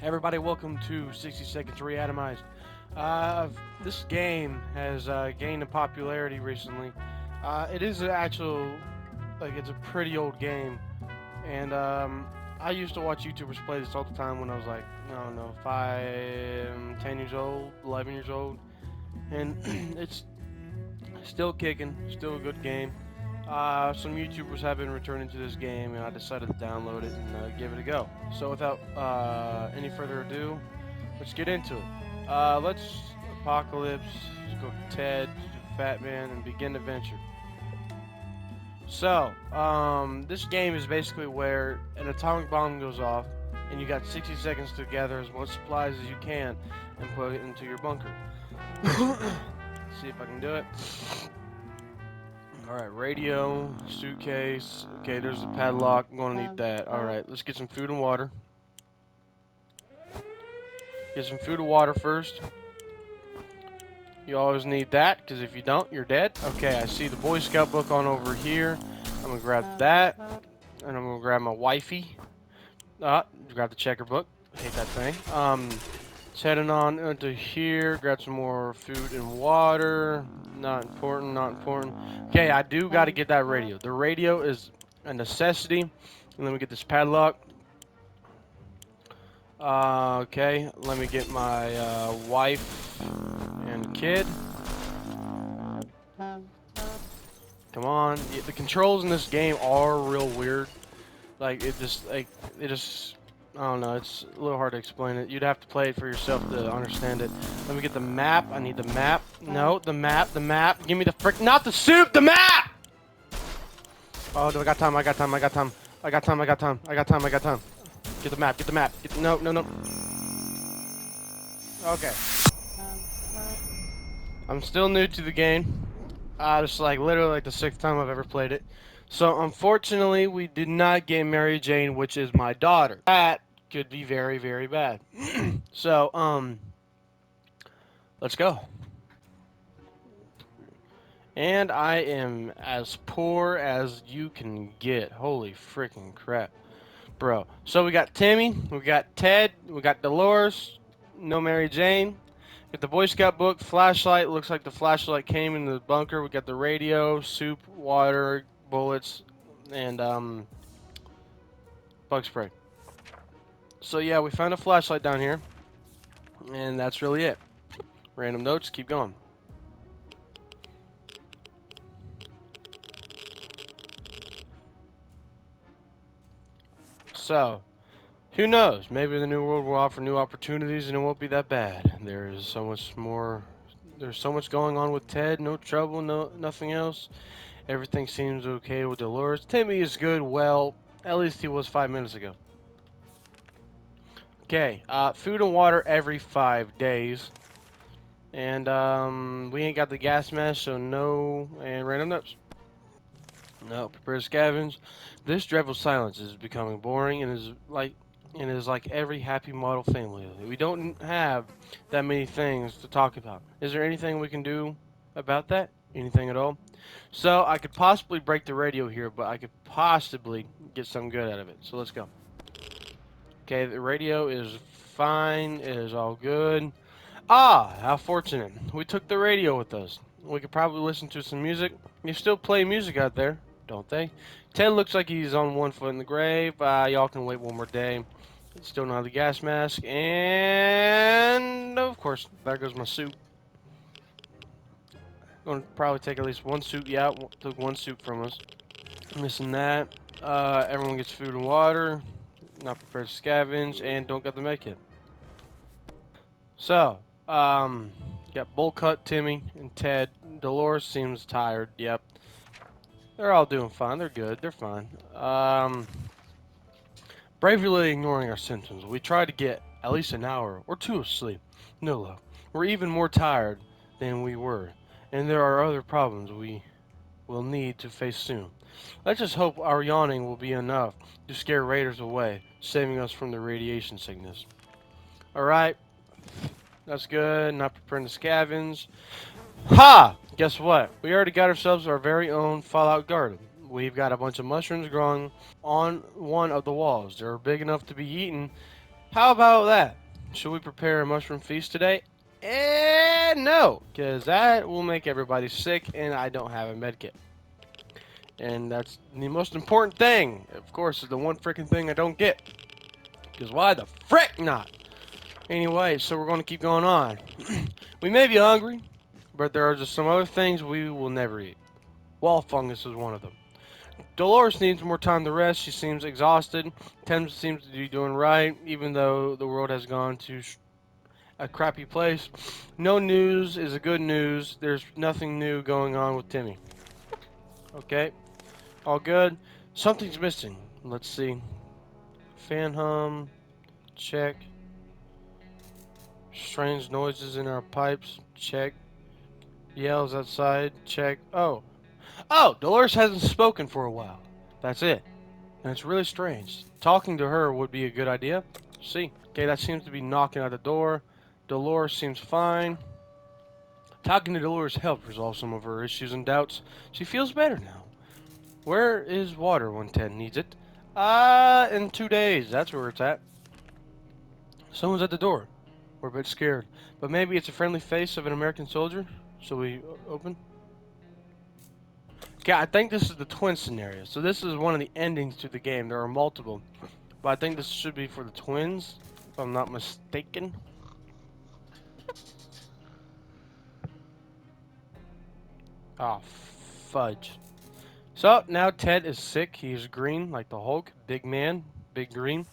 Everybody, welcome to 60 Seconds Reatomized. This game has gained in popularity recently. It is an actual, it's a pretty old game, and I used to watch YouTubers play this all the time when I was like, I don't know, 10 years old, 11 years old, and it's still kicking, still a good game. Some YouTubers have been returning to this game, and I decided to download it and give it a go. So, without any further ado, let's get into it. Let's Apocalypse, let's go to Ted, Fat Man, and begin adventure. So, this game is basically where an atomic bomb goes off, and you got 60 seconds to gather as much supplies as you can and put it into your bunker. See if I can do it. Alright, radio, suitcase. Okay, there's a padlock. I'm gonna need that. Alright, let's get some food and water. Get some food and water first. You always need that, because if you don't, you're dead. Okay, I see the Boy Scout book on over here. I'm gonna grab that. And I'm gonna grab my wifey. Grab the checker book. Hate that thing. Just heading on into here. Grab some more food and water. Not important, not important. Okay, I do gotta get that radio. The radio is a necessity. And let me get this padlock. Okay, let me get my wife and kid. Come on. The controls in this game are real weird. It just, I don't know, it's a little hard to explain it. You'd have to play it for yourself to understand it. Let me get the map. I need the map. No, the map. Give me the frick, not the soup, the map! Oh, I got time, I got time. Get the map, no. Okay. I'm still new to the game. It's literally the sixth time I've ever played it. So unfortunately, we did not get Mary Jane, which is my daughter. That could be very, very bad. So let's go. And I am as poor as you can get. Holy freaking crap, bro. So we got Timmy, we got Ted, we got Dolores, no Mary Jane. Get the Boy Scout book, flashlight. Looks like the flashlight came in the bunker. We got the radio, soup, water, bullets, and bug spray. So yeah, we found a flashlight down here, and that's really it. Random notes, keep going. So, who knows? Maybe the new world will offer new opportunities, and it won't be that bad. There's so much more. There's so much going on with Ted. No trouble, nothing else. Everything seems okay with Dolores. Timmy is good. Well, at least he was 5 minutes ago. Okay, food and water every 5 days. And we ain't got the gas mask, so no. And random notes. No, prepare to scavenge. This dreadful silence is becoming boring and is like every happy model family. We don't have that many things to talk about. Is there anything we can do about that? Anything at all? So I could possibly break the radio here, but I could possibly get something good out of it. So let's go. Okay, the radio is fine. It is all good. Ah, how fortunate. We took the radio with us. We could probably listen to some music. You still play music out there, don't they? Ted looks like he's on one foot in the grave. Y'all can wait one more day. Still don't have the gas mask. And, of course, there goes my suit. Gonna probably take at least one suit. Yeah, took one suit from us. Missing that. Everyone gets food and water. Not prepared to scavenge. And don't get the med kit. So, got Bullcut, Timmy, and Ted. Dolores seems tired. Yep. They're all doing fine. They're good. They're fine. Bravely ignoring our symptoms, we try to get at least an hour or two of sleep. No luck. We're even more tired than we were, and there are other problems we will need to face soon. Let's just hope our yawning will be enough to scare raiders away, saving us from the radiation sickness. Alright, that's good. Not preparing to scavenge. Ha! Guess what? We already got ourselves our very own Fallout garden. We've got a bunch of mushrooms growing on one of the walls. They're big enough to be eaten. How about that? Should we prepare a mushroom feast today? No, because that will make everybody sick, and I don't have a medkit. And that's the most important thing. Of course, is the one freaking thing I don't get. Because why the frick not? Anyway, so we're going to keep going on. We may be hungry, but there are just some other things we will never eat. Wall fungus is one of them. Dolores needs more time to rest. She seems exhausted. Tim seems to be doing right, even though the world has gone to a crappy place. No news is a good news. There's nothing new going on with Timmy. Okay, all good. Something's missing. Let's see. Fan hum. Check. Strange noises in our pipes. Check. Yells outside. Check. Oh. Oh, Dolores hasn't spoken for a while. That's it. And it's really strange. Talking to her would be a good idea. See. Okay, that seems to be knocking at the door. Dolores seems fine. Talking to Dolores helped resolve some of her issues and doubts. She feels better now. Where is water when Ted needs it? In 2 days. That's where it's at. Someone's at the door. We're a bit scared. But maybe it's a friendly face of an American soldier? Shall we open? Okay, I think this is the twin scenario. So this is one of the endings to the game. There are multiple. But I think this should be for the twins, if I'm not mistaken. Oh, fudge. So, now Ted is sick. He's green, like the Hulk. Big man, big green.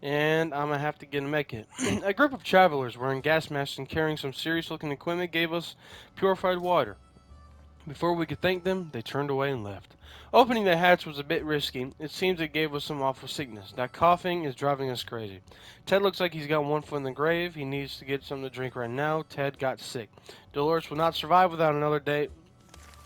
And I'm gonna have to get a medkit. A group of travelers wearing gas masks and carrying some serious-looking equipment gave us purified water. Before we could thank them, they turned away and left. Opening the hatch was a bit risky. It seems it gave us some awful sickness. That coughing is driving us crazy. Ted looks like he's got one foot in the grave. He needs to get something to drink right now. Ted got sick. Dolores will not survive without another day.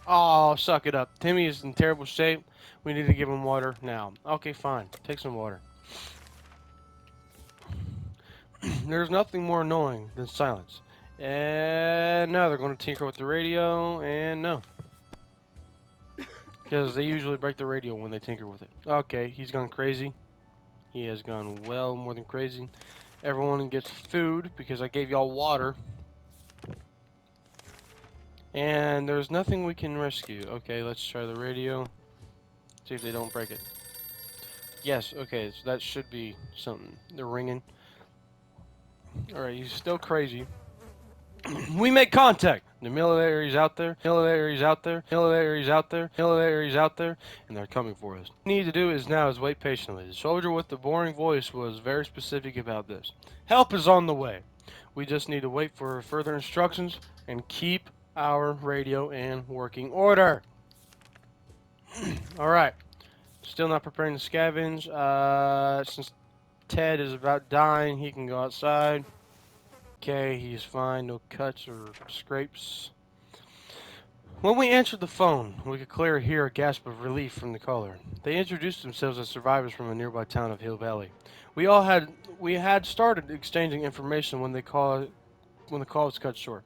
Oh, suck it up. Timmy is in terrible shape. We need to give him water now. Okay, fine. Take some water. There's nothing more annoying than silence. And no, they're going to tinker with the radio. And no. Because they usually break the radio when they tinker with it. Okay, he's gone crazy. He has gone well more than crazy. Everyone gets food because I gave y'all water. And there's nothing we can rescue. Okay, let's try the radio. See if they don't break it. Yes, okay, so that should be something. They're ringing. Alright, he's still crazy. We make contact! The military's out there, military's out there, military's out there, military's out there, and they're coming for us. What we need to do is wait patiently. The soldier with the boring voice was very specific about this. Help is on the way. We just need to wait for further instructions and keep our radio in working order. Alright. Still not preparing to scavenge. Since Ted is about dying, he can go outside. Okay, he's fine. No cuts or scrapes. When we answered the phone, we could clearly hear a gasp of relief from the caller. They introduced themselves as survivors from a nearby town of Hill Valley. We had started exchanging information when the call was cut short.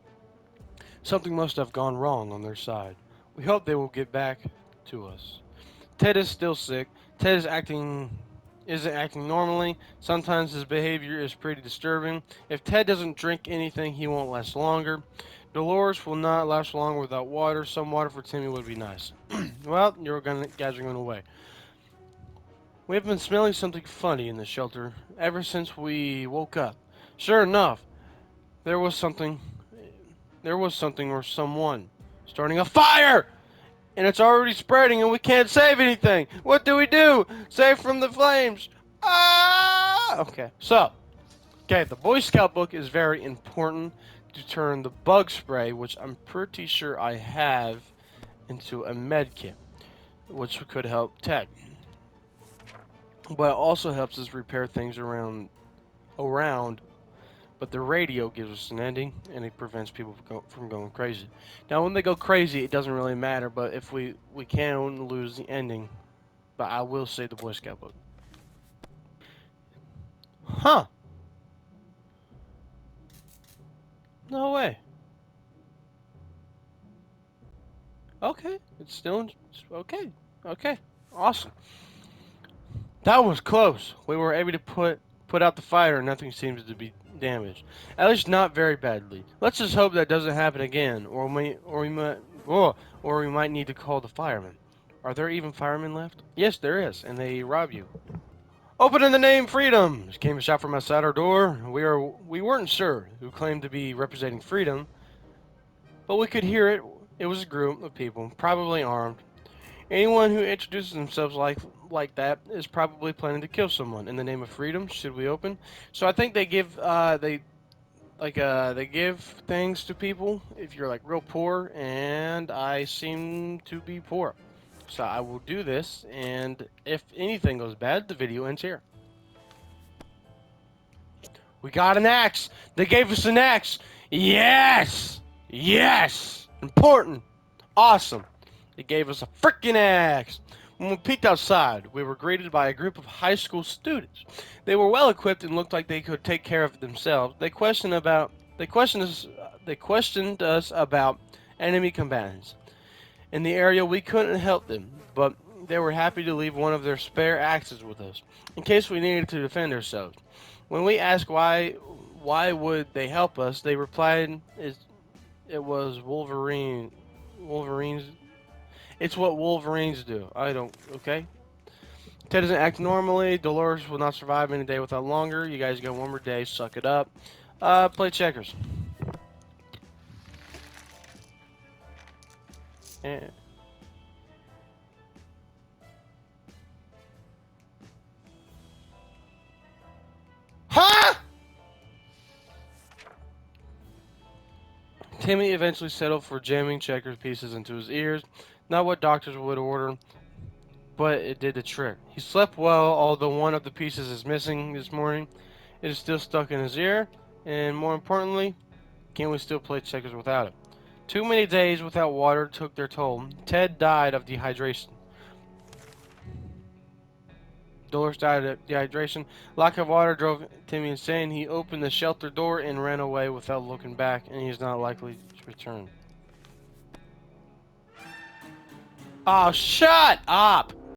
Something must have gone wrong on their side. We hope they will get back to us. Ted is still sick. Ted isn't acting normally. Sometimes his behavior is pretty disturbing. If Ted doesn't drink anything, he won't last longer. Dolores will not last long without water. Some water for Timmy would be nice. Well, guys are going away. We have been smelling something funny in the shelter ever since we woke up. Sure enough, there was something or someone starting a fire! And it's already spreading and we can't save anything. What do we do? Save from the flames. Ah! Okay, so. Okay, the Boy Scout book is very important to turn the bug spray, which I'm pretty sure I have, into a med kit, which could help Ted. But it also helps us repair things around, but the radio gives us an ending, and it prevents people from going crazy. Now, when they go crazy, it doesn't really matter, but if we can lose the ending, but I will say the Boy Scout book. Huh. No way. Okay, it's still okay. Okay, awesome. That was close. We were able to put put out the fire and nothing seems to be damaged. At least not very badly. Let's just hope that doesn't happen again, or we might need to call the firemen. Are there even firemen left? Yes, there is, and they rob you. Open in the name Freedom! Came a shot from outside our door. We weren't sure who claimed to be representing freedom, but we could hear it. It was a group of people, probably armed. Anyone who introduces themselves like that is probably planning to kill someone in the name of freedom. Should we open? So I think they give they give things to people if you're like real poor, and I seem to be poor. So I will do this, and if anything goes bad, the video ends here. We got an axe. They gave us an axe. Yes! Yes! Important. Awesome. They gave us a freaking axe. When we peeked outside, we were greeted by a group of high school students. They were well equipped and looked like they could take care of themselves. They questioned us about enemy combatants. In the area, we couldn't help them, but they were happy to leave one of their spare axes with us, in case we needed to defend ourselves. When we asked why would they help us, they replied, it was Wolverines. It's what Wolverines do. I don't, okay? Ted doesn't act normally. Dolores will not survive any day without longer. You guys got one more day. Suck it up. Play checkers. And huh? Timmy eventually settled for jamming checkers pieces into his ears. Not what doctors would order, but it did the trick. He slept well, although one of the pieces is missing this morning. It is still stuck in his ear, and more importantly, can we still play checkers without it? Too many days without water took their toll. Ted died of dehydration. Dolores died of dehydration. Lack of water drove Timmy insane. He opened the shelter door and ran away without looking back, and he's not likely to return. Oh, shut up!